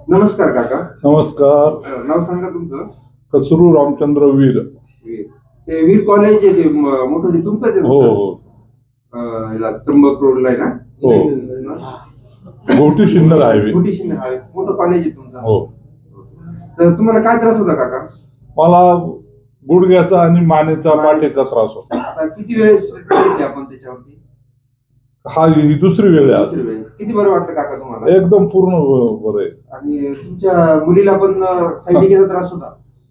नमस्कार काका. नमस्कार. नाव सांगा तुमचं. कसरू रामचंद्र वीर. ते वीर कॉलेज आहे ते मोठं ते तुमचं आहे? हो हो. त्र्यंबक रोडला आहे ना? हो. घोटी शिन्नर हायवे. घोटी शिन्नर हायवे मोठं कॉलेज आहे तुमचं. हो. तर तुम्हाला काय त्रास होता काका? मला गुडघ्याचा आणि मानेचा पाठीचा त्रास होता. आता किती वेळेस आपण त्याच्यावरती? ही दुसरी वेळ आहे. दुसरी वेळ. किती बरं वाटलं काका तुम्हाला? एकदम पूर्ण बरं आहे. आणि तुमच्या मुलीला पण सैनिकाचा त्रास होता?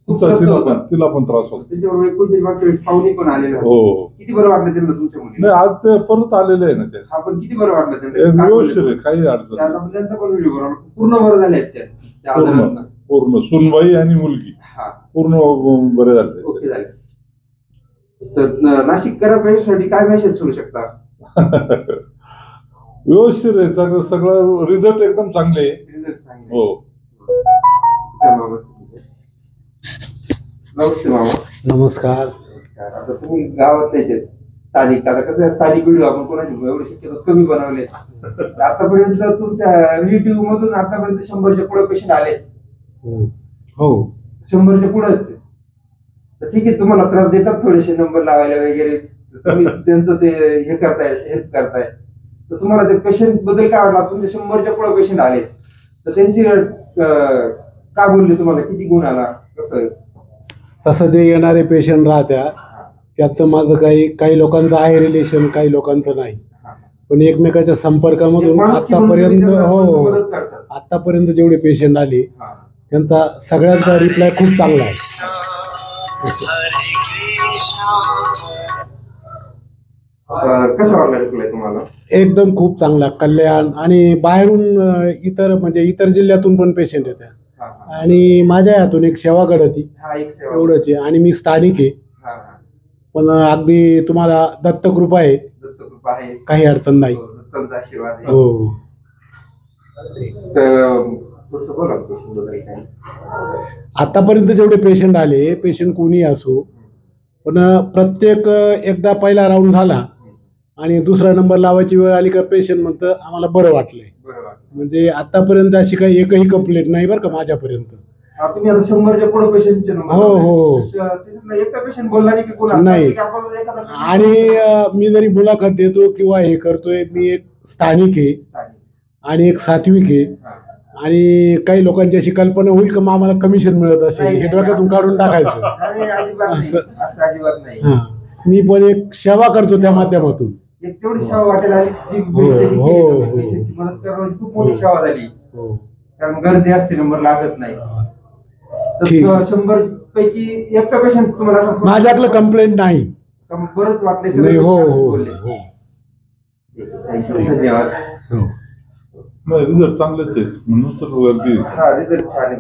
तिला पण त्रास होता. त्याच्यावर कोणत्याच मागच्या वेळेस पाहुणे पण आलेले. हो. किती बरं वाटलं त्यांना तुमच्या मुलीला? नाही, आज ते परत आलेले आहे ना ते. आपण किती बरं वाटलं त्यांना? व्यवस्थित आहे, काही अडचण नाही. आता त्यांचा पण व्हिडिओ बनवला. पूर्ण बरं झाले आहेत त्या आजारातनं. पूर्ण सुनबाई आणि मुलगी पूर्ण बरे झाले. ओके झाले. तर नाशिककर पेशंटसाठी काय मेसेज सोडू शकता? व्यवस्थित आहे सगळं, सगळं रिझल्ट एकदम चांगले आहे. रिझल्ट चांगले. हो. नमस्ते मामा. नमस्कार. आता तुम्ही गावातले आहेत स्थानिक. आता कसं स्थानिक व्हिडिओ आपण कोणाचे एवढे शक्यतो कमी बनवले. आतापर्यंत तुमच्या युट्यूब मधून आतापर्यंत 100च्या पुढे पेशंट आले. हो. 100च्या पुढे. तर ठीक आहे, तुम्हाला त्रास देतात थोडेसे नंबर लावायला वगैरे, तुम्ही त्यांचं ते हे करताय, हेल्प करताय. तर तुम्हाला ते पेशंट बद्दल काय वाटलं? तुमचे 100च्या पुढे पेशंट आले तर त्यांची का बोलले तुम्हाला? किती गुण आला? कसं? तसं जे येणारे पेशंट राहत्या त्यात माझं काही लोकांचं आहे रिलेशन, काही लोकांचं नाही. पण एकमेकाच्या संपर्कामधून आतापर्यंत आतापर्यंत जेवढे पेशंट आले त्यांचा सगळ्यांचा रिप्लाय खूप चांगला आहे. कसं वाटलं रिप्लाय तुम्हाला? एकदम खूप चांगला. कल्याण आणि बाहेरून इतर जिल्ह्यातून पण पेशंट येतात. आणि माझ्या हातून एक सेवा घडती एवढंच आहे. आणि मी स्थानिक आहे. पण अगदी तुम्हाला दत्तकृपा आहे, काही अडचण नाही. हो. आतापर्यंत जेवढे पेशंट आले, पेशंट कोणी असो, पण प्रत्येक एकदा पहिला राऊंड झाला आणि दुसरा नंबर लावायची वेळ आली का पेशंट म्हणतं आम्हाला बरं वाटलंय. म्हणजे आतापर्यंत अशी काही एकही कंप्लेंट नाही बरं का माझ्यापर्यंत. तुम्ही आता 100च्या पुढे पेशंटचे नंबर? हो हो. एका पेशंट बोलला नाही की कोण नाही. आणि मी जरी मुलाखत देतो किंवा हे करतोय, मी एक स्थानिक आहे आणि एक सात्विक आहे. आणि काही लोकांची अशी कल्पना होईल का आम्हाला कमिशन मिळत असेल, हे डोक्यातून काढून टाकायचं. मी पण एक सेवा करतो त्या माध्यमातून. तेवढी सेवा वाटायला मदत करणं खूप मोठी सेवा झाली. कारण गर्दी असते, नंबर लागत नाही. 100 पैकी एक पेशंट तुम्हाला माझ्याकडे कंप्लेंट नाही. बरंच वाटले. हो हो. धन्यवाद. रिझल्ट चांगलेच आहे म्हणून तर गर्दी. रिझल्ट छान आहे.